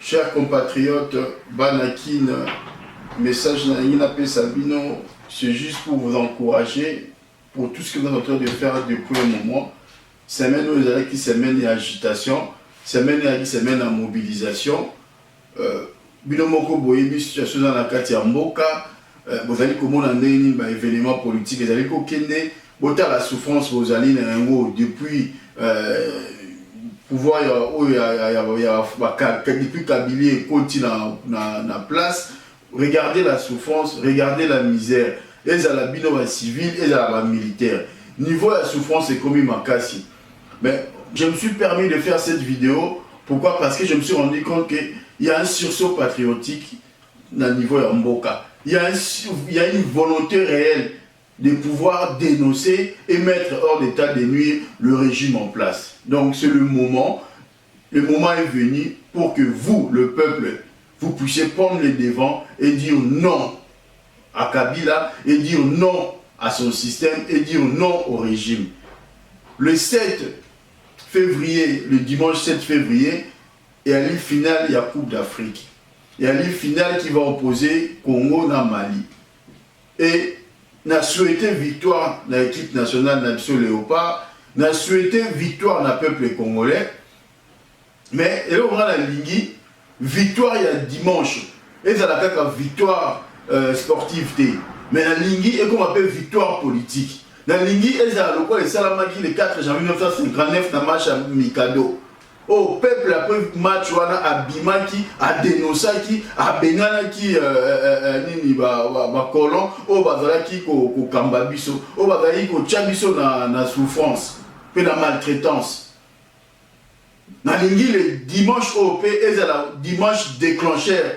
Chers compatriotes, Banakin, message Naïna P. Sabino, c'est juste pour vous encourager pour tout ce que vous êtes en train de faire depuis un moment. Semaine où vous avez qui semaine agitation, semaine qui semaine en mobilisation. Binomoko boyebi situation dans la carte ya mboka, vous allez comment on a un événement politique, vous allez kokende, bota la souffrance vous allez depuis pouvoir depuis Kabylie et Koti na place, regardez la souffrance, regardez la misère. Et ça la bino civil et ça la militaire. Niveau de la souffrance c'est comme Makassi. Mais je me suis permis de faire cette vidéo. Pourquoi? Parce que je me suis rendu compte qu'il y a un sursaut patriotique dans le niveau de Mboka. Il y a une volonté réelle de pouvoir dénoncer et mettre hors d'état de nuire le régime en place. Donc c'est le moment est venu pour que vous, le peuple, vous puissiez prendre les devants et dire non à Kabila, et dire non à son système, et dire non au régime. Le 7 février, le dimanche 7 février, il y a l'île finale, il y a Coupe d'Afrique. Il y a l'île finale qui va opposer Congo et Mali. Et on a souhaité victoire de l'équipe nationale Nation Léopard, on a souhaité victoire dans le peuple congolais, mais là on a la Lingui, victoire il y a dimanche, et ça a la victoire sportive. Mais la Lingui est comme on appelle victoire politique. La Lingui est à le Salamaki le 4 janvier 1959 dans le match à Mikado. Au peuple après match wana abimaki adenosaki abenganaki nini ba colon o bazalaki ko kamba biso o bazali ko tia biso na souffrance pe na maltraitance. Na lingi le dimanche OP ezala dimanche déclencheur.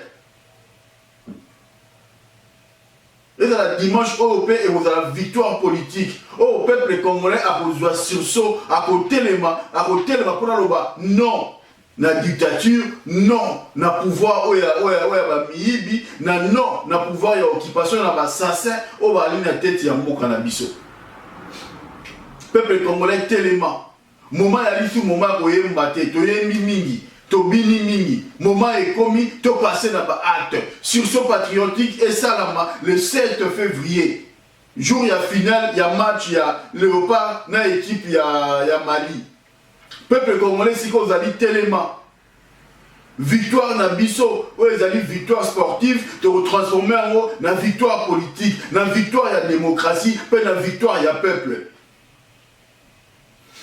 Ezala dimanche OP et vous avez la victoire politique. Oh, peuple congolais a besoin sursaut, à côté les mains, pour la non, la dictature, non, na pouvoir, miyibi, non, na pouvoir, occupation, na assassin, va aller na tête ya mboka na biso. Peuple congolais téléma, moment ya lisu moment boye mbate, toyembi mingi. Tobini mingi, moment est commis, to passé dans acte. Sursaut patriotique et Salama le 7 février. Jour il y a finale, il y a match, il y a Léopard, dans l'équipe, il y a Mali. Peuple congolais, si vous avez téléma. Victoire na biso, vous avez victoire sportive, de vous transformer en haut, dans victoire politique, dans victoire il y a démocratie, puis dans victoire il y a peuple.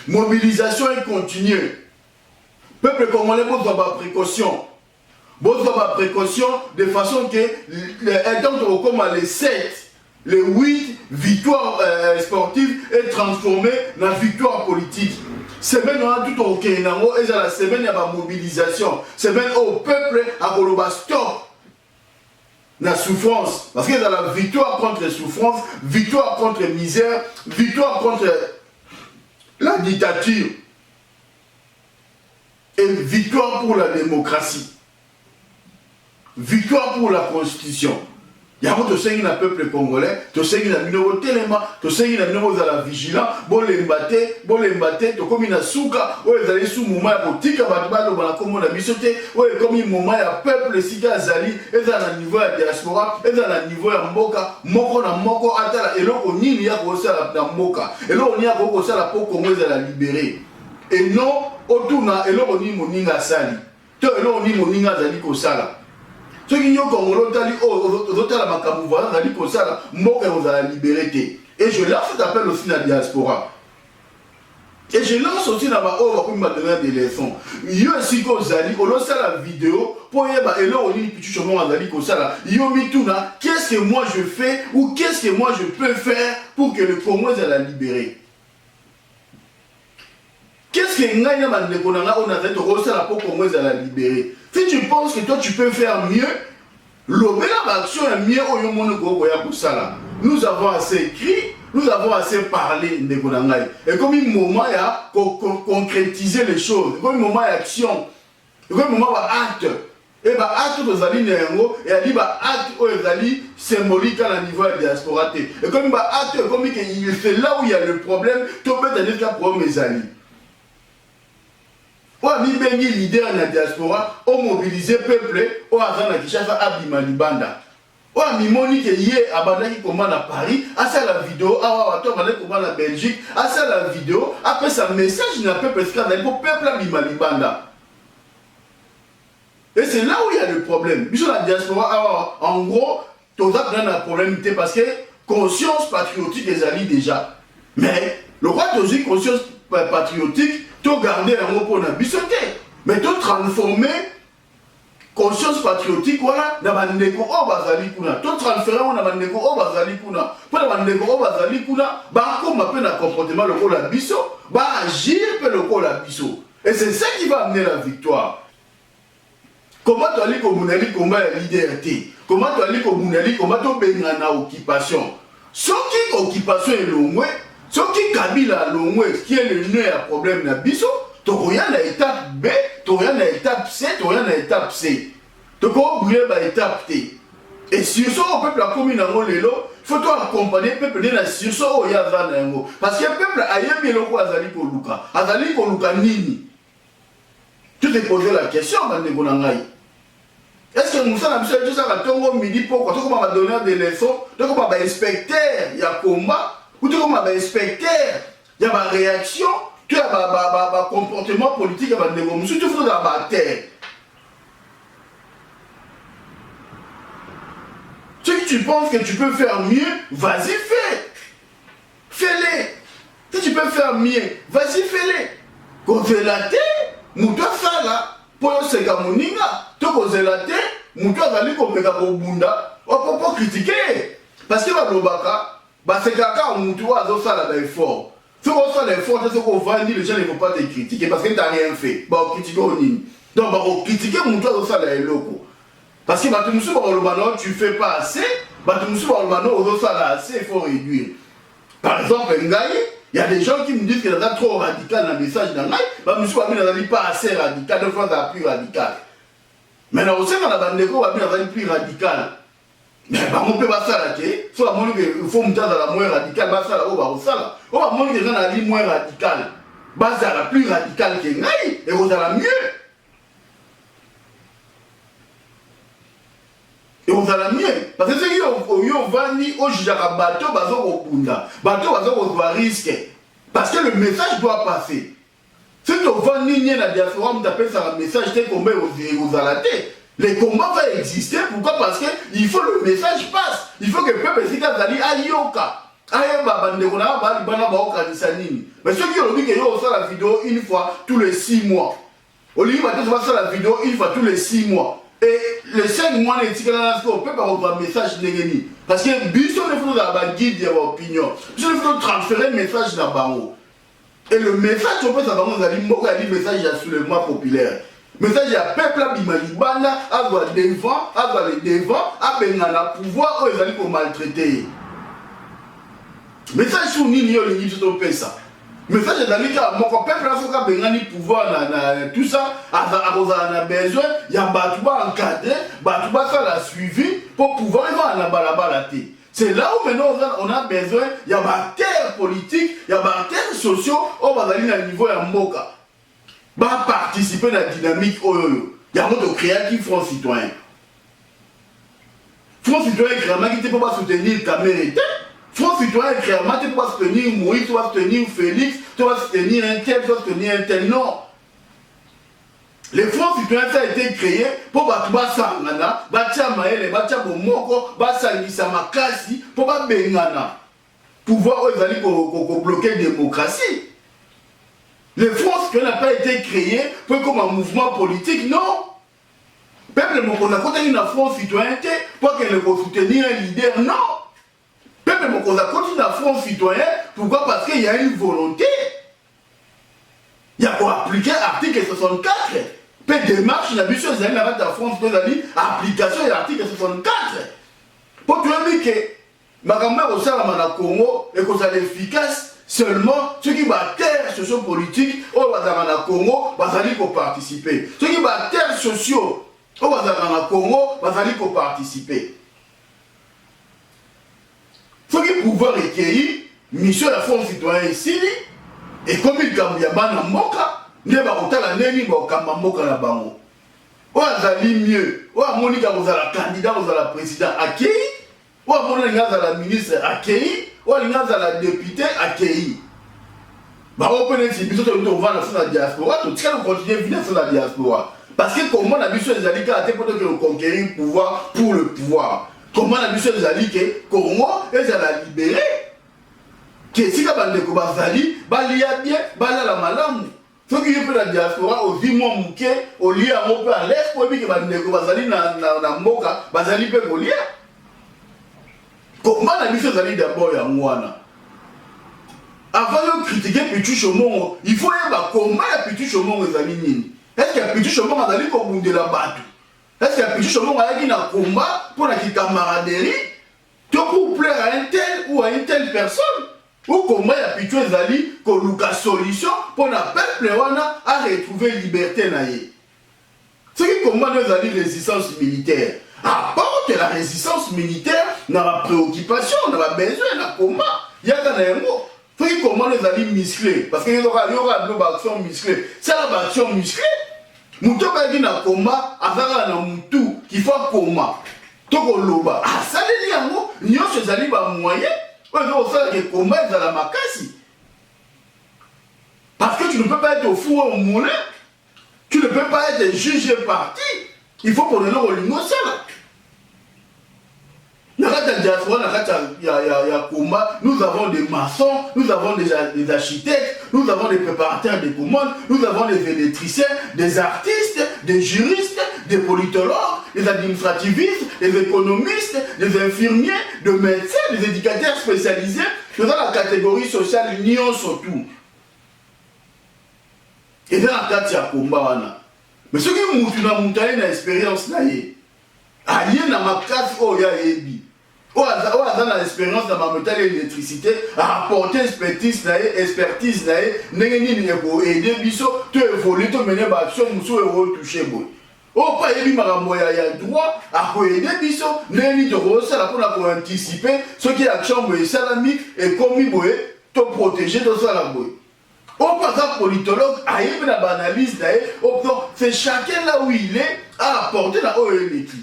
Mobilisation est continue. Peuple congolais, vous avez précaution. Vous avez précaution de façon que, étant comme les 7, les 8 victoires sportives est transformée en victoire politique. Semaine on a tout au Kénango et la semaine il y a la mobilisation. Semaine au peuple a le stop la souffrance. Parce qu'il y a la victoire contre la souffrance, victoire contre la misère, victoire contre la dictature. Et victoire pour la démocratie. Victoire pour la constitution. Il y a un peuple congolais, tu sais qu'il y a un téléma, tu sais qu'il y a un vigilant, bon les mbaté, tu comme une souka, ou les allez sous moment pour tika batibalo dans la commune à bisoté, ou comme un moment il y a peuple sika zali, et dans le niveau de diaspora, et dans le niveau de mboka, moko na moko atala, et là on y a aussi la mboka, et là on y a aussi la peau congolaise à la libérer. Et non, autour et là on y moninga sali, et là on y moninga zali ko sala. Ceux qui ont libéré, et je lance cet appel aussi à la diaspora. Et je lance aussi dans ma oeuvre pour me donner des leçons. Il y a aussi la vidéo pour y avoir qu'est-ce que moi je fais ou qu'est-ce que moi je peux faire pour que le Congo soit libéré. Qu'est-ce que nous avons la libérer? Si tu penses que toi tu peux faire mieux, l'action est mieux au nous avons assez écrit, nous avons assez parlé. Et comme un moment il y a concrétiser les choses, comme un moment il y a action, comme un moment il y a acte. Et bah acte aux alliés néango et ali bah acte aux alliés symbolique à la niveau de la diaspora. Et comme bah acte comme il fait là où il y a le problème, tu peux te dire qu'il y a problème mes alliés. oyo amibengi leader na diaspora omobilize peuple oyo aza na Kinshasa abima libanda oyo amimoni ke ye abandaki koma na Paris asala video awa bato abandaki koma na Belgique asala video apesa message na peuple scandale pour peuple abima libanda. Et c'est là où il y a le problème. Biso la diaspora en gros tout ça a un problème parce que conscience patriotique les alliés déjà. Mais le roi de conscience patriotique, tu garder un mot pour la bisoté. Mais tu transformer conscience patriotique, voilà, dans la négo au bazali kuna. Tu transférer dans la négo au bazali kuna. Pour la négo au bazali kuna, bah comme un peu le comportement le la biso, bah agir peu le la biso. Et c'est ça qui va amener la victoire. Comment tu as dit que tu combat la liberté? Comment tu as dit que tu as na occupation? Ce qui occupation est loin, ce qui Kabila loin, qui est le nœud à problème na biso, tu rien à étape B, tu rien à étape C, tu rien à étape C. Tu peux brûler à étape T. Et sur ce, au peuple a commis dans le lelo, il faut accompagner le peuple dans sur ce où il y a zango. Parce que le peuple a yébi le quoi azali ko luka. Azali ko luka nini? Tu te poses la question, Mandeko Nangai. Est-ce que nous sommes habitués à Tongo midi pour quand on va donner des leçons, donc on va inspecter, il y a combat, ou on va inspecter, il y a une réaction, tu as un comportement politique, il y a une négociation, tu fais la terre. Ce que tu penses que tu peux faire mieux, vas-y fais. Fais-les. Si tu peux faire mieux, vas-y fais-les. Quand tu es la terre, nous devons faire là. Pour se gamoninga, tu causes la tête, mon cœur va lui comme bunda, on peut pas critiquer. Parce que c'est caca, on doit faire l'effort. Si on fait l'effort, c'est ce qu'on va dire, les gens ne vont pas te critiquer parce que tu n'as rien fait. Bah, critiquer au nid. Donc, on critiquer, mon cœur va faire l'effort. Parce que tu ne fais pas assez, il faut réduire. Par exemple, il y a des gens qui me disent que c'est trop radical dans le message d'Angaï, mais je ne suis pas assez radical, deux fois plus radical. Mais là aussi, on a des gens qui sont plus radical. Mais on peut pas s'arrêter, il faut monter dans la moins radicale, on va monter dans la ligne moins radicale. C'est la plus radicale que Ngaï, et vous allez mieux. Et on va la mieux. Parce que ceux qui ont vendu au Jijaka bateau, bateau risquer. Parce que le message doit passer. Si tu vas vendu la diaspora, on appelle ça un message tel qu'on met aux alatés. Les combats vont exister. Pourquoi? Parce qu'il faut que le message passe. Il faut que le peuple s'y casse à Yoka. Mais ceux qui ont dit qu'ils ont fait la vidéo une fois tous les 6 mois. Au lieu de faire la vidéo une fois tous les 6 mois. Et les 5 mois, on peut pas avoir un message négatif. Parce que si on est dans la guide de l'opinion, si on veut transférer le message dans le barreau. Et le message, on peut savoir, on a dit le message sur le mois populaire. Le message, il y a peuple à Bimalibana, à doit devant, à doit les devant, à Benana pouvoir, ils allaient pour maltraiter. Message sur Nini, il y a ça. Mais ça, c'est dans le cas, mon peuple a besoin pouvoir, tout ça, a besoin, il y a Batouba encadré, Batouba ça l'a suivi pour pouvoir aller à la balabalaté. C'est là où maintenant on a besoin, il y a des terres politiques, il y a des terres sociaux, on va aller à niveau de Mboka. Va participer à la dynamique, il y a un mode créatif Front Citoyen. Front Citoyen, qui ne peut pas soutenir ta mérite. Front Citoyen, clairement, tu dois soutenir Moïse, tu dois soutenir Félix, tu dois soutenir un tel, tu dois soutenir un tel. Non. Le Front Citoyen, ça a été créé pour Batouba Sangana, Batia Maël, Batia Bomoko, Basangisa Makasi, pour pas Bengana. Pouvoir bloquer la démocratie. Le Front Citoyen n'a pas été créé pour comme un mouvement politique, non. Peuple, on a continué la France citoyenneté pour qu'elle soutenir un leader, non. Peuple, on a continué la France citoyenne, pourquoi? Parce qu'il y a une volonté. Il y a pour appliquer l'article 64. Peu de démarche, il y a des choses, il y a la France, application de l'article 64. Pour te dire que ma grand-mère au Salamana Congo est qu'on soit efficace seulement ceux qui battent terre socio-politique au Bazamana Congo, Bazali pour participer. Ceux qui battent terre sociaux au Bazamana Congo, Bazali pour participer. Ceux qui pouvoir recueillir, mission de la France citoyenne ici, et comme il y a Bana Moka, nde bakotala ndeni bakokamba mboka na bango oyo azali mieux oyo amonika kozala candidat kozala président akei oyo amoni alingi azala ministre akei oyo alingi azala député akei bango mpe neti biso tolingi tovanda so na diaspora totika kocontinue vida so na diaspora parce que comment na biso ezali kaka te mpo toke reconquérir pouvoir pour le pouvoir comment na biso ezali ke Congo ezala libéré ke esika bandeko bazali balia bien balala malamu soki ye mpe na diaspora ozwi mwa moke olia yango mpe alese po ebike bandeko bazali na mboka bazali mpe kolia komba na biso ezali d'abord yango wana avant de critiquer Pichu Chomongo il faut yeba komba ya Pichu Chomongo ezali nini est-ce que Pichu Chomongo azali kobundela bato est-ce que Pichu Chomongo ayaki na komba mpo na kicamaraderie to pour plaire à un tel ou à une telle personne ou komba ya Pichu ezali koluka solution pour na peuple wana à retrouver liberté na ye ce qui komba nous ezali résistance militaire à part que la résistance militaire n'a pas préoccupation n'a pas besoin na komba yaka na yango ce qui komba nous ezali musclé parce que y aura une action musclée c'est la action musclée mutu akaki na komba azaka na mutu kifa koma toko loba asaleli yango nyonso ezali bamoyen oyo osalaka komba ezala makasi parce que tu ne peux pas être au four au moulin tu ne peux pas être jugé parti il faut qu'on ait le osala na kati ya diaspora na kati ya komba nous avons des maçons nous avons des architectes nous avons des préparateurs de commandes nous avons des électriciens des artistes des juristes des politologues des administrativistes des économistes des infirmiers des médecins des éducateurs spécialisés dans la catégorie sociale union surtout et dans la kati ya komba wana mais ce qui mutu na mutaye na expérience na ye aye na makasi oyo ayebi oyo aza na expérience na bametali ya électricité apporte expertise na ye ndenge nini ekoaide biso to évolue to mene baaction mosusu ekotouche boye oyo mpo ayebi makambo ya droit akoaide biso ndenge nini tokosala mpona koanticipe soki action boye esalami ekomi boye to protéger tosala boye oyo mpo aza politologue ayebi na baanalyse na ye c'est chacun là où il est à apporter na oyo eleki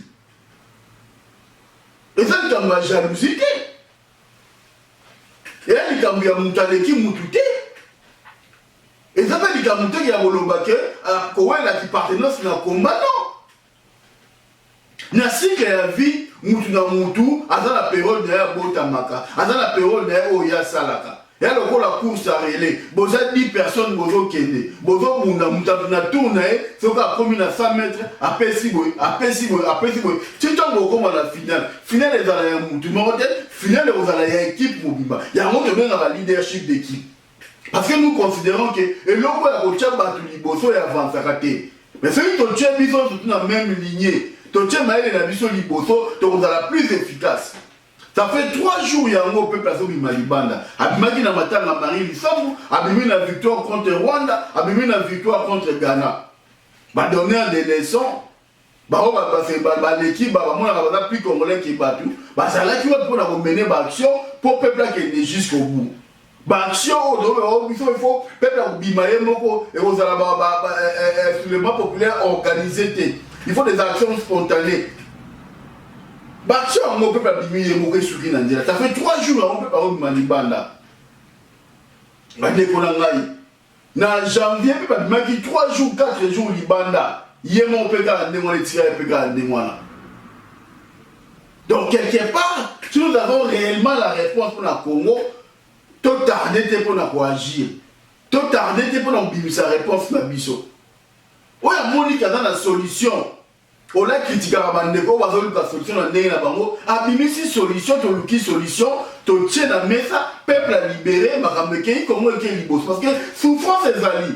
eza likambo ya jalousie te eya likambo ya moto aleki mutu te eza mpe likambo teke ya koloba ke kowelaki partenance na komba non na cycle ya vie mutu na mutu aza na période na ye abotamaka aza na période na ye oyo asalaka ya lokola course à relais boza 10 personnes bozokende bozobunda mutu na tour na ye soki akomi na 100 mètres apesi boye ti ntango okoma na finale ezala ya mutu moko te finale ekozala ya équipe mobimba yango tobengaka leadership d'équipe parce que nous considérons que eloko ya kotia bato liboso ya avansaka te mais soki totie biso surtout na même lignée totie mayele na biso liboso tokozala plus efficace. Ça fait 3 jours yango peuple azobima libanda abimaki na matanga Marie Lisambu abimi na victoire contre Rwanda abimi na victoire contre Ghana ba donner des leçons bao ba l'équipe ba mona ba plus congolais qui batu ba sala ki wa pour na mener ba action pour peuple qui jusqu'au bout ba action il faut peuple abima moko et aux ala ba soulèvement populaire organisé il faut des actions spontanées. Baction on peut pas diminuer moko suki na nzela ça fait 3 jours on peut pas malibanda ba dekona ngai na janvier peut pas maki 3 jours 4 jours libanda yemo peut ka ndemo le tirer peut ka ndemona donc quelque part si nous avons réellement la réponse pour la Congo tout tarder pour na agir tout tarder pour na bimisa réponse na biso oya monika dans la solution. On a critiqué la bande de la solution dans le bango. Abimisi solution, tu luki solution, tu tiens la mesa, peuple a libéré, ma ramekei, comment est-ce qu'il libère? Parce que souffrance est ali.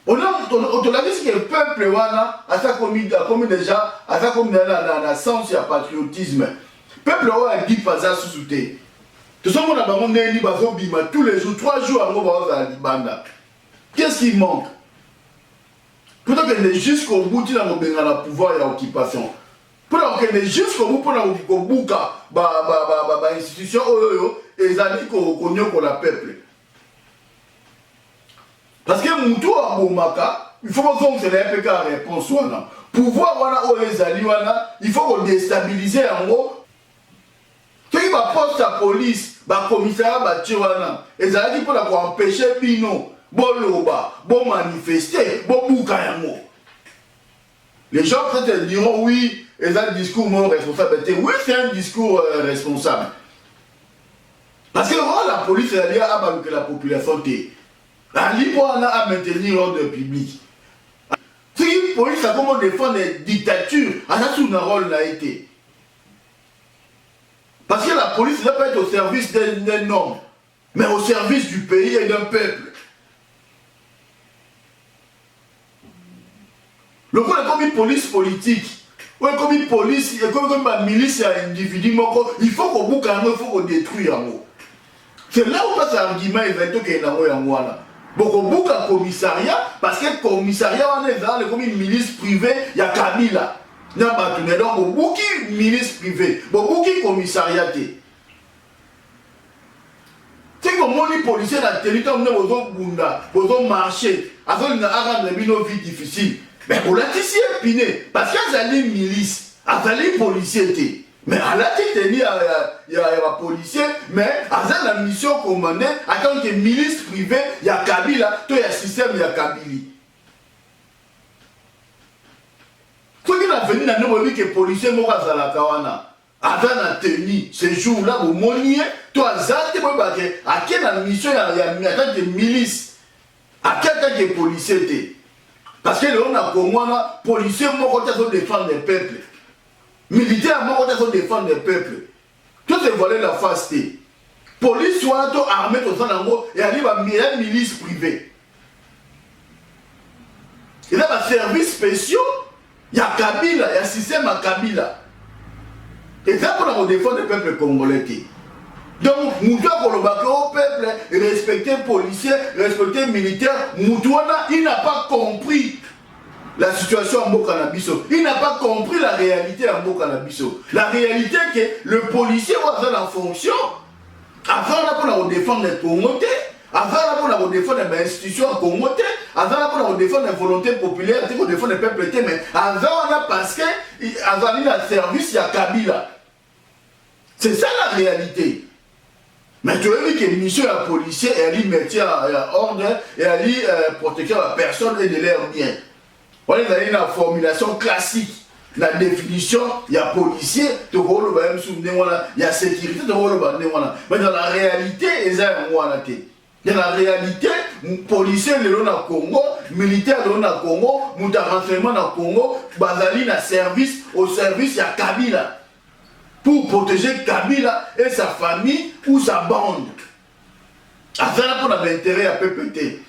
On a dit que le peuple wana a ça commis déjà, a ça commis dans sens de patriotisme. Peuple wana a dit pas ça sous-souté. Tout ça on a bango neni bazo bima tous les jours, 3 jours avant bazo à libanda. Qu'est-ce qui manque? Plutôt qu'elle est jusqu'au bout de la pouvoir et l'occupation. Plutôt qu'elle est jusqu'au bout de la institution et les amis qu'on connaît pour le peuple. Parce que Moutou a Boumaka, il faut qu'on se l'ait fait réponse. Pouvoir, wana, ou les alliés, il faut qu'on déstabilise en gros. Qui va poste la police, le commissariat, et ça dit pour empêcher Pino, bon loba, bon manifester, bon boukayango. Les gens peut-être diront oui, et ça un discours non responsable. Oui, c'est un discours responsable. Parce que la police est allée à que la population est. À maintenir l'ordre public. Si la police a comment défendre les dictatures, à ça tout un rôle n'a été. Parce que la police ne peut pas être au service d'un homme, mais au service du pays et d'un peuple. Le coup est comme une police politique, ou comme une police, comme une milice individu, il faut qu'on boucle un mot, il faut qu'on détruise un mot. C'est là où passe l'argument éventuel qu'il y a un mot. Donc on boucle un commissariat, parce que le commissariat, on est dans comme une milice privée, il y a Kabila. Donc on boucle une milice privée, on boucle un commissariat. C'est comme les policiers dans le territoire, ils ont marché, ils ont une vie difficile. Mais on l'a ici épiné, parce qu'il y a des milices, il y a des policiers. Mais à la tête, il y a des policiers, mais il y a la mission commandée, en tant que milice privée, il y a Kabila, il y a système, il y a Kabili. Quand il a venu dans nos vies que les policiers sont à la Kawana, avant la tenue, ce jour-là, vous moniez, toi, Zate, à quelle mission il y a en tant que milice, à quel policier. Parce que l'on a pour moi, policiers, moi, quand ils défendre les peuples. Militaires, moi, quand ils défendre les peuples. Tout est volé la face. Police, soit armée, tout ça, et arrive à une milice privée. Il y a des services spéciaux, il y a Kabila, il y a un système à Kabila. Et ça, pour défendre le peuple congolais. Donc, Moutoua Kolobake au peuple, respecter les policiers, respecter les militaires, Moutouana, il n'a pas compris la situation en Mokanabiso. Il n'a pas compris la réalité en Mokanabiso. La réalité est que le policier va faire la fonction, avant de défendre les Congolais, avant de défendre les institutions congolaises, avant de défendre les volontés populaires, de défendre les peuples, mais avant, parce qu'il y a un service, il y a Kabila. C'est ça la réalité. Mais tu as vu que la mission de la policier, elle mettait à ordre, et elle protéger la personne et de leur bien. On est dans une formulation classique. La définition, il y a policier, il y a sécurité, mais dans la réalité, il y a dans la réalité, policier le Congo, militaire le Congo, mouta renseignement dans Congo, basali na service, au service, il y a Kabila. Pour protéger Kabila et sa famille ou sa bande. Afin pour avoir intérêt à PPT.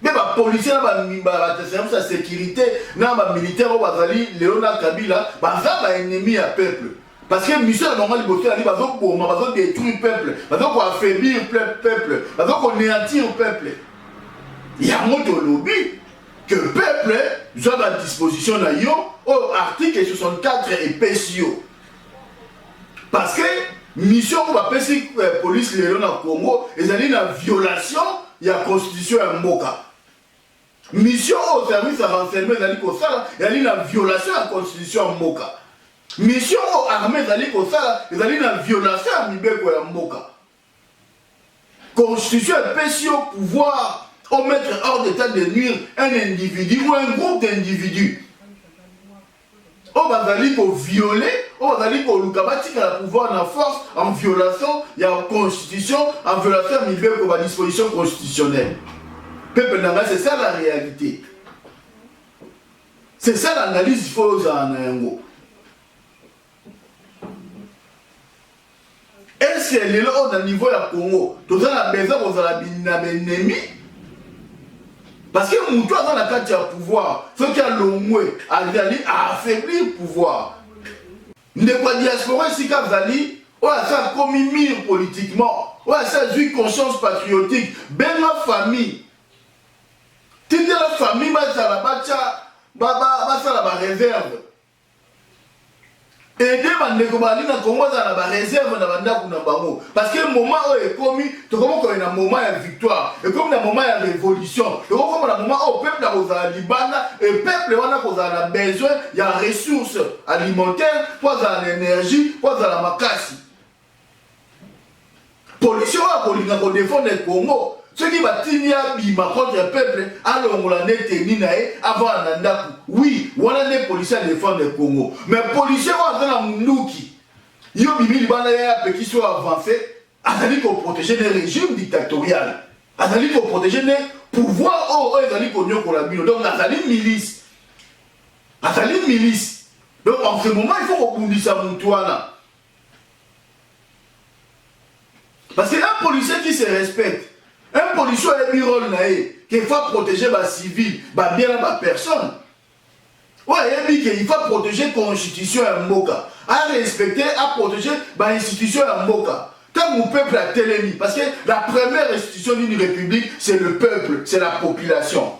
Mais les policiers, les services de sécurité, les militaires, les Léona Kabila, les ennemis à peuple. Parce que Michel Normal Bossé a dit qu'ils vont détruire le peuple, ils vont affaiblir le peuple, ils vont anéantir le peuple. Il y a un autre lobby que le peuple soit à disposition au article 64 et PSIO. Parce que mission pour la police Léon au Congo, ils ont une violation de la constitution à Mboka. Mission au service de renseignement, ils ont une violation de la constitution à Mboka. Mission aux armées, ils ont une violation à Mibeko à Mboka. Constitution et PSIO pouvoir mettre hors d'état de nuire un individu ou un groupe d'individus. On va aller pour violer, on va aller pour le pouvoir en force, en violation, il y a une constitution, en violation de la disposition constitutionnelle. C'est ça la réalité. C'est ça l'analyse qu'il faut en Ango. Est-ce que les gens au niveau du Congo, tout ça, on a besoin d'un ennemi? Parce que mon toit dans la carte du pouvoir, ce qui a l'omoué, a affaibli le pouvoir. Ne pas diaspora ici qu'à Zali, on a ça comme mire politiquement, on a ça une conscience patriotique, ben la famille. Tu dis la famille, ça la réserve. Aider bandeko bali na Congo za na réserve na bandako na bango parce que moment où est commis to comme quand un moment de victoire et comme un moment de révolution et comme un moment où peuple a besoin libanda et peuple a besoin il y a ressources alimentaires pour la énergie pour la makasi policiers va défendre le Congo. Ceux qui va tenir contre le peuple, alors on l'a tenu avant Nandaku. Oui, on a des policiers à défendre le Congo. Mais les policiers vont dans la Moundouki. Ils ont mis les qui soit avancés. Ils ont protéger les régimes dictatoriaux. Ils ont protéger les pouvoirs. Ils ont pour la milice. Donc, ils ont milice. Ils ont milice. Donc, en ce moment, il faut rebondir ça Moutouana. Parce qu'un policier qui se respecte, un policier a un rôle qu'il faut protéger les civils, bien la personne. Ouais, il faut protéger la constitution à Mboka, à respecter, à protéger l'institution à Mboka. Quand mon peuple a télémis, parce que la première institution d'une république, c'est le peuple, c'est la population.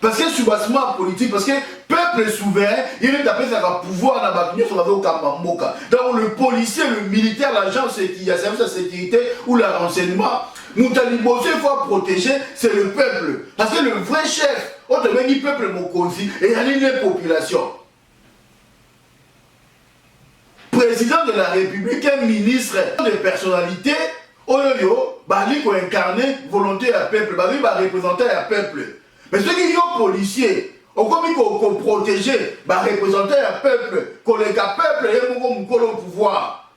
Parce que soubassement politique, parce que le peuple est souverain, il est appelé à pouvoir dans la sur la Mboka. Donc le policier, le militaire, l'agent qui a servi sa sécurité ou le renseignement, Moutaliboso, il faut protéger, c'est le peuple. Parce que le vrai chef, on te met le peuple Mokonzi et il y a une population. Président de la République, un ministre de personnalité, Oyoyo, Bali ko incarner volonté à peuple, Bali va représenter à peuple. Mais ceux qui sont policiers, au protéger, représenter un peuple, qu'on les peuple et au pouvoir,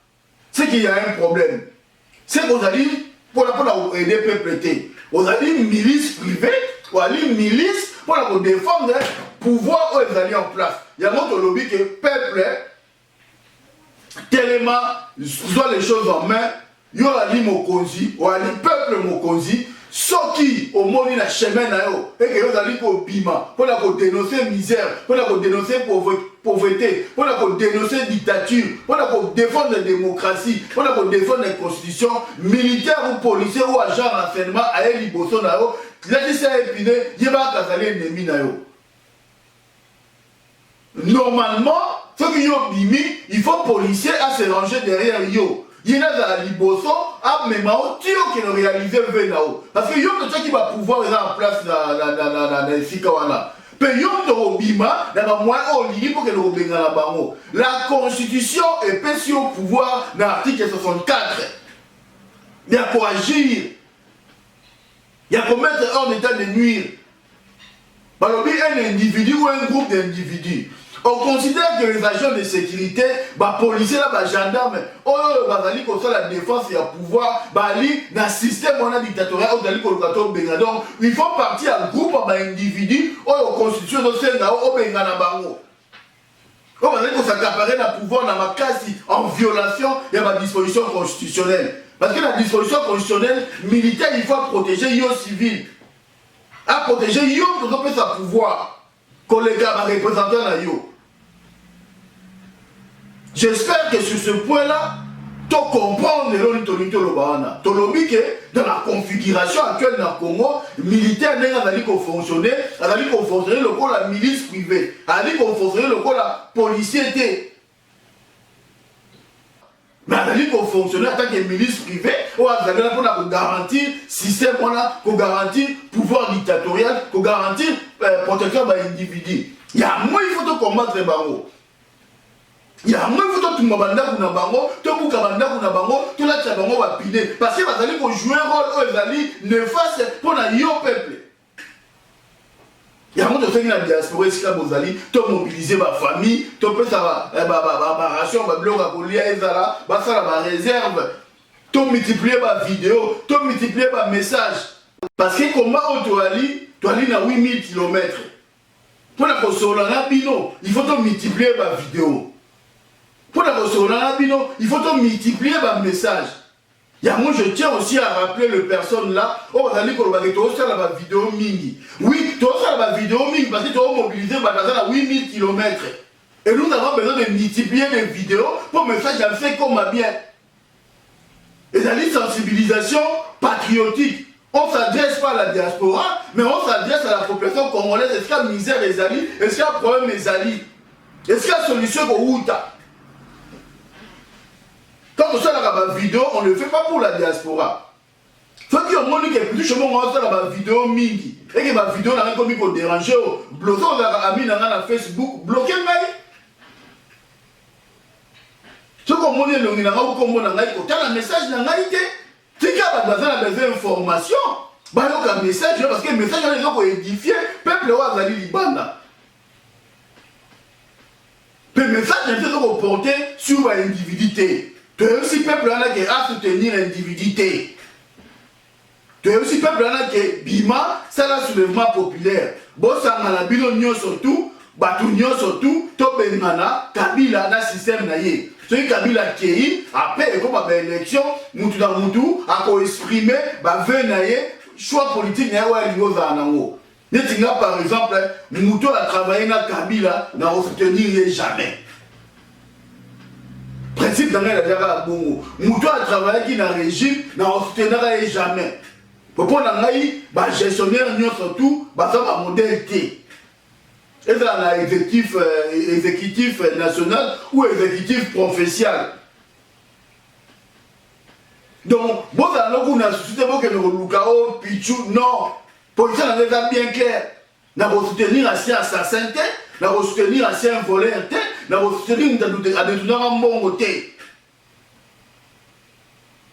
c'est qu'il y a un problème. C'est qu'on a dit, pour aider le peuple, on a dit une milice privée, on a dit une milice pour défendre le pouvoir où ils allaient en place. Il y a un autre lobby que le peuple, tellement, soit les choses en main, il y a dit Mokonzi, on a dit peuple Mokonzi, ceux qui au monde na chemin na yo et que vous allez pour bima pour la dénoncer misère pour la dénoncer pauvreté pour la dénoncer dictature pour la défendre la démocratie pour la défendre la constitution militaire ou policier ou agent renseignement à liboso na yo là dit ça épiné yeba kazali ennemi na yo normalement ceux qui ont bimi il faut policier à se ranger derrière yo. Il y a des liboso, mais qui ne réalisent pas. Parce que il y a des qui va pouvoir être en place dans les Sikawana. Mais il y a des bima, la Constitution est pécie au pouvoir dans l'article 64. Il y a pour agir. Il y a pour mettre hors d'état de nuire. Un individu ou un groupe d'individus. On considère que les agents de sécurité, policiers, gendarmes, la défense et le pouvoir, dans le système dictatorial, donc ils font partie d'un groupe d'individus, on constitue nos scènes, on s'accaparer le pouvoir dans ma case en violation de la disposition constitutionnelle. Parce que la disposition constitutionnelle militaire, il faut protéger les civils. À protéger les pouvoir, collègues, représentants. J'espère que sur ce point-là, tu comprends que dans la configuration actuelle dans le Congo, militaire n'a pas fonctionner, la milice privée, n'a pas fonctionner la policier. Mais elle a fonctionner en tant que milice privée, pour garantir le système, pour garantir le pouvoir dictatorial, pour garantir la protection des individus. Il y a un il faut combattre les barreaux. Il y a un moment où tu m'as bandaku na bango, tu m'as bandaku na bango, tu l'as tia bango va piler. Parce que vous allez jouer un rôle, vous allez néfaste pour la yo peuple. Il y a un moment où tu fais la diaspora, vous allez mobiliser ma famille, tu peux savoir, ration, bloc à colia, ma réserve, tu multiplier ma vidéo, tu multiplier ma message. Parce que comment tu allais à 8000 km. Pour la consoler la bino, il faut multiplier ma vidéo. Pour la recevoir il faut multiplier les messages. Moi, je tiens aussi à rappeler les personnes là. Oh, vous allez faire la vidéo mini. Oui, tu vas faire la vidéo mini parce que tu vas mobiliser à 8000 km. Et nous avons besoin de multiplier les vidéos pour me faire fait comme bien. Et ça dit sensibilisation patriotique. On ne s'adresse pas à la diaspora, mais on s'adresse à la population congolaise. Est-ce qu'il y a misère les alliés? Est-ce qu'il y a problème les alliés? Est-ce qu'il y a solution pour Outa? Quand on sort la vidéo, on ne le fait pas pour la diaspora. Ceux qui ont montré que plus chemin on sort la vidéo mingi et que ma vidéo n'a pas mis pour déranger, bloquer on a mis dans Facebook, bloquer maï. Ceux qui ont montré le nina ou comme on a maï, quand un message n'a pas été, si tu as besoin d'informations, bah il y a un message parce que le message est pour édifier, peuple ou azali libanda. Le message est pour porter sur l'individualité. Tu es aussi peuple qui a soutenir l'individualité. Tu es aussi peuple qui bima, c'est le soulèvement populaire. Bon, ça m'a la bino surtout, Batounion surtout, Tobengana, Kabila, dans le système naïe. Celui Kabila qui après, comme à l'élection, Moutou dans Moutou, a exprimer, choix politique naïe ou à l'Ivo. Par exemple, Moutou a travaillé dans Kabila, n'a soutenir jamais. Principe dans la diaga bongo. Moutou a travaillé dans le régime, n'a soutenir jamais. Pour la gestionnaire, surtout, ça va modèle T. Et ça, exécutif national ou exécutif professionnel. Donc, bon, ça n'a pas suscité que nous Lukao, Pichou, non. Pour ça, on est bien clair. Nous avons soutenir un assassin, nous avons soutenir un voleur, nous avons soutenir un détourneur en bon côté.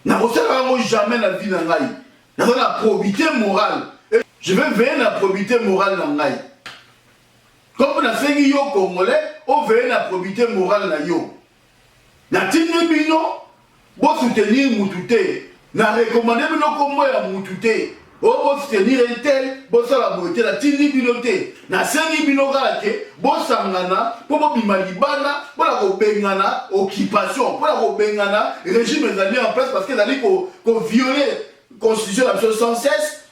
Nous n'avons jamais la vie dans la vie. Nous avons la probité morale. Et je vais veiller la probité morale dans la vie. Comme on a fait yo Congolais, on veille la probité morale dans yo. Na tine bino, bon soutenir Moutouté. Na recommandé bino Congo ya Moutouté. Bon soutenir un tel, bon ça la beauté, la tine bino té. Na sengi bino galake, bon sangana, bon bimalibana, bon la bengana, occupation, bon la bengana, régime est allé en place parce que d'aller qu'on violer la constitution sans cesse.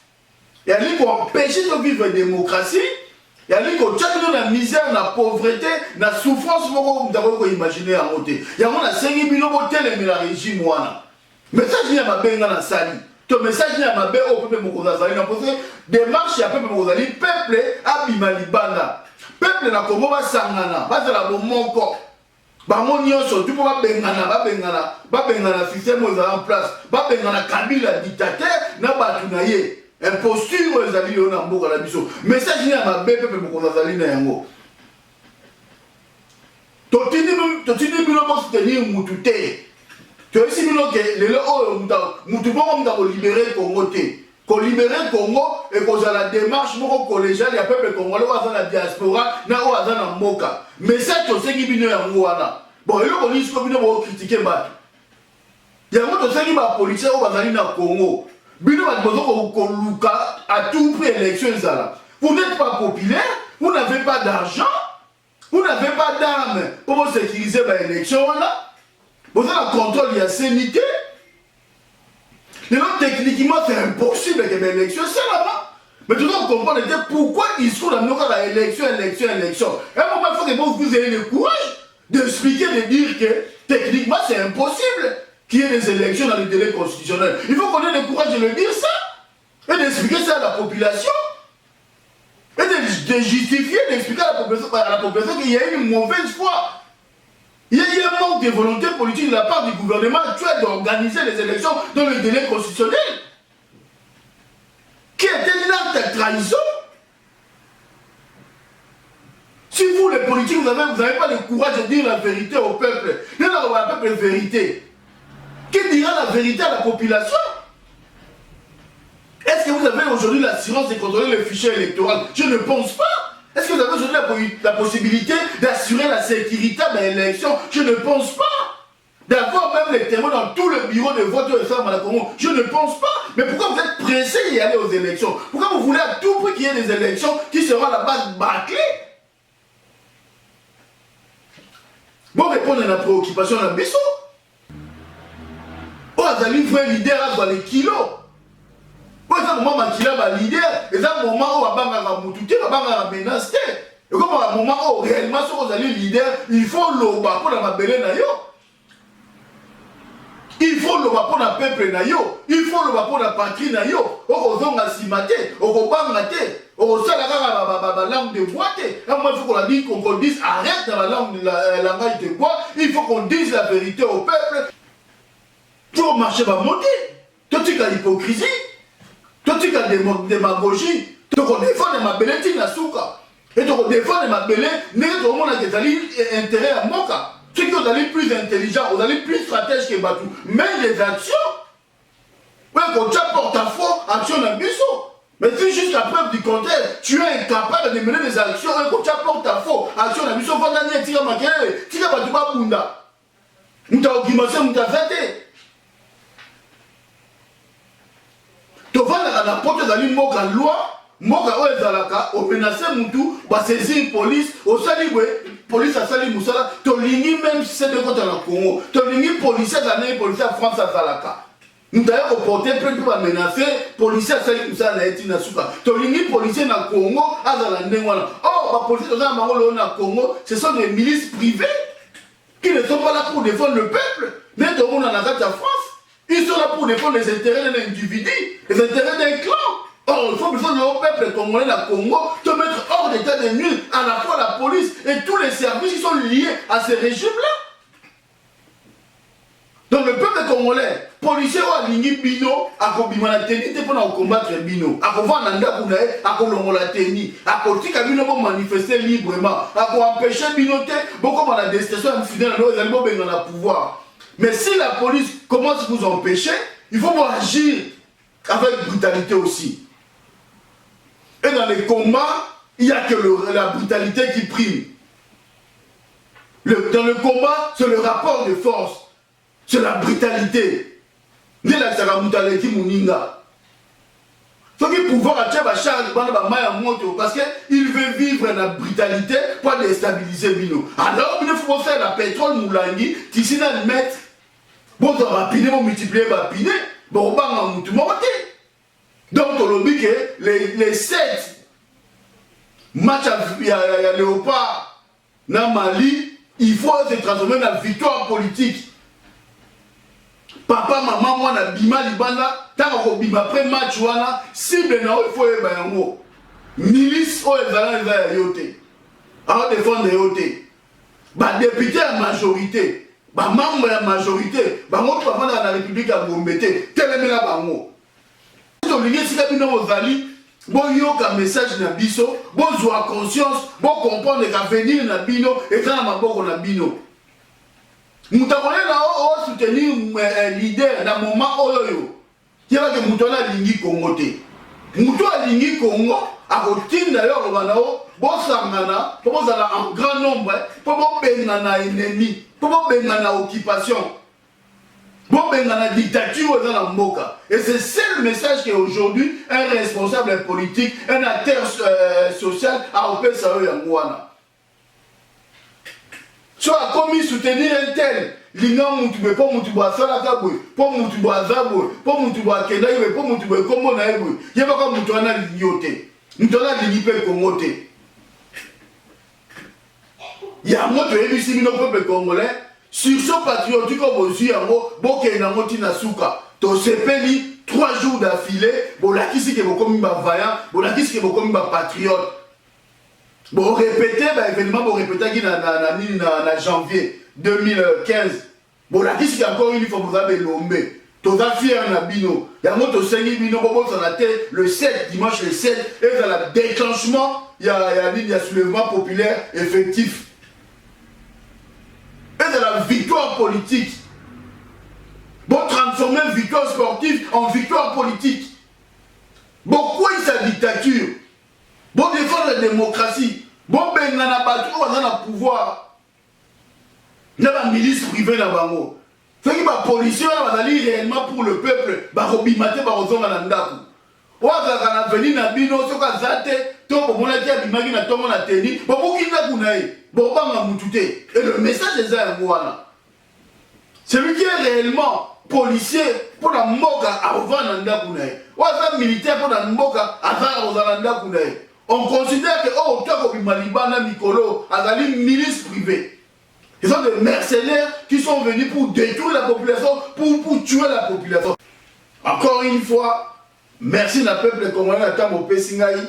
Et aller qu'on empêcher de vivre la démocratie. Il y a des gens qui ont la misère, la pauvreté, la souffrance, vous avez imaginé à monter. Il y a des gens qui ont le régime. Le message n'est pas bien dans la salle. Le message n'est pas bien au peuple Mokozazali. Démarche à peuple Mokozazali, peuple Abimalibana. Peuple na Congo va sangana, va de la monko. Bango nyonso, tu peux pas bengana, système en place, va bengana Kabila dictateur, na batunaye. Imposture aux amis on a beaucoup à la biso. Message ni à ma bébé pour qu'on a zali na yango. Totini bilo pour soutenir Moutouté. Tu as aussi bilo que les Moutou bon comme libérer le Congo té. Qu'on libérer le Congo et qu'on a la démarche mon collégial il y a peuple congolais dans la diaspora na o azana moka. Message to sengi bino yango wana. Bon elo ko lisiko bino bo critiquer bato. Yango to sengi ba policier o bazali na Congo. Bino va Koluka à tout prix élection. Vous n'êtes pas populaire, vous n'avez pas d'argent, vous n'avez pas d'armes pour vous sécuriser l'élection là. Vous avez le contrôle de la sanité. Techniquement, c'est impossible que l'élection soit là-bas. Mais tout le monde comprend pourquoi ils sont dans l'élection. À un moment, il faut que vous ayez le courage d'expliquer, de dire que techniquement, c'est impossible qu'il y ait des élections dans le délai constitutionnel. Il faut qu'on ait le courage de le dire ça, et d'expliquer ça à la population, et de justifier, d'expliquer à la population qu'il y a une mauvaise foi. Il y a eu un manque de volonté politique de la part du gouvernement actuel d'organiser les élections dans le délai constitutionnel, qui était l'acte de trahison. Si vous, les politiques, vous n'avez pas le courage de dire la vérité au peuple, de dire au peuple la vérité, qui dira la vérité à la population? Est-ce que vous avez aujourd'hui l'assurance de contrôler le fichier électoral? Je ne pense pas. Est-ce que vous avez aujourd'hui la possibilité d'assurer la sécurité de l'élection? Je ne pense pas. D'avoir même les témoins dans tout le bureau de vote de Sam à la Congo? Je ne pense pas. Mais pourquoi vous êtes pressé d'y aller aux élections? Pourquoi vous voulez à tout prix qu'il y ait des élections qui seront à la base bâclée? Bon, répondre à la préoccupation de la Bissot. Oh, azali vrai leader dans les kilos. Bon, c'est un moment où il a leader, et c'est un moment où il a Moutouté, il a menacé. Et comme un moment où réellement, si vous allez leader, il faut l'oba pour la mabelle na yo. Il faut l'oba pour la peuple na yo. Il faut l'oba pour la patrie na yo. Au zonga simate, au bangate, au salaka la langue de boîte. Moi, il faut qu'on dise arrête dans la langue de bois. Il faut qu'on dise la vérité au peuple. Tu vas marcher, va monter. Toi, tu as l'hypocrisie. Toi, tu as démagogie. Tu vas défendre ma belle tina souka. Et tu vas défendre ma belle, n'est-ce pas mon intérêt à Moka. Ceux qui sont plus intelligents, vous allez plus stratèges que Batou. Mais les actions, ouais, quand tu apportes ta foi, action d'un biseau. Mais si jusqu'à preuve du contraire, tu es incapable de mener des actions, et quand tu apportes ta foi, action d'un biseau, va gagner, tu vas marquer, tu vas battre ma bunda. Nous t'avons guimacé, nous t'avons fait. Tu vas dans la porte de la loi. Moka oezalaka omenacé mutu ba saisir police au salibwe police a sali musala to lingi même si c'est de côté la Congo to lingi policier zané policier France a salaka nous d'ailleurs reporter plainte pour menacer policier a sali musala na etina suka to lingi policier na Congo azala ndengwana oh ba policier dans mangolo na Congo ce sont des milices privées qui ne sont pas là pour défendre le peuple mais tout le monde en a la France ils sont là pour défendre les intérêts d'un individu les intérêts d'un clan. Or, il faut que le peuple congolais, la Congo, te mettre hors d'état de nuire, à la fois la police et tous les services qui sont liés à ces régimes-là. Donc, le peuple congolais, policier ou aligné Bino, à Kobima la tenue, c'est pour combattre Bino. À Kovan Nanda Kounae, à Kolongo la tenue, à Kotika Bino pour manifester librement, à empêcher Bino, beaucoup de la destruction fidèle, nous allons bien dans le pouvoir. Mais si la police commence à vous empêcher, il faut agir avec brutalité aussi. Et dans les combats, il n'y a que la brutalité qui prime. Dans le combat, c'est le rapport de force. C'est la brutalité. Faut qu'il pouvoir attirer la charge parce qu'il veut vivre dans la brutalité pour déstabiliser Bino. Alors, il faut faire la pétrole moulangi, tu sais, mettre. Bon, on va piner, on va multiplier, on va piner. Bon, on va monter. Donc, on a dit que les 7 matchs à Léopard dans Mali, il faut se transformer dans la victoire politique. Papa, maman, moi, na bima libanda, tant qu'on bima après match, cible, il faut y avoir un mot. Milice, oh, les allants, ils ont yoté. Alors, défendre les yoté. Bah, député à majorité, bah, membre à majorité, bah, moi, papa, dans la République à Bombété, tel est là, bah, moi. Si bon yoka message na biso bon joie conscience bon comprendre qu'avenir na bino et dans ma boko na bino mutakole na o soutenir leader na moment oyo yeba que mutona lingi Congo te muto lingi Congo a kotinda yo banao bon sangana pour ça en grand nombre pour bon bengana ennemi pour bon bengana occupation. Bon, ben, dans la dictature, dans la Mboka. Et c'est le message qu'aujourd'hui, un responsable politique, un acteur social a opéré ça au Yangouana. Soit commis soutenir un tel, l'ingam moutube, pour moutouba salakaboué, pour moutouba zaboué, pour moutouba kenaïwe, pour moutouba kombo naïboué. Il n'y a pas comme moutouana l'ignoté. Moutouana l'ignoté congoté. Il y a un mot de élucide au peuple congolais. Sur ce patriotique, bon Nasuka, to sepeli 3 jours d'affilée, bon la qui c'est que vous comme vaillant, bon la qui c'est que vous comme patriote. Bon répéter, événement, bon répéter en janvier 2015. Bon la qui c'est encore une fois vous avez l'ombe. To affaire na bino, ya moto sengi bino bon ça la tête le 7 dimanche le 7 et dans le déclenchement, il y a soulèvement populaire effectif. Et de la victoire politique. Bon, transformer une victoire sportive en victoire politique. Bon, quoi est sa dictature? Bon, défendre la démocratie. Bon, ben, on a battu, on a le pouvoir. Il y a la milice privée là-bas. Fait que les policiers, on va aller réellement pour le peuple. Bah, robimate, bah, on va aller on va venir na bino soka zate to bomona tia bimagi na tomo na teni bo bokina kunae bo banga mutute et le message est ça ngwana celui qui est réellement policier pour la mboka avant nanda kunae ou ça militaire pour la mboka avant ozalanda kunae on considère que oh toi ko bimalibana mikolo azali milice privée. Ils sont des mercenaires qui sont venus pour détruire la population, pour tuer la population. Encore une fois, merci na peuple congolais à Tamo Pessingaï.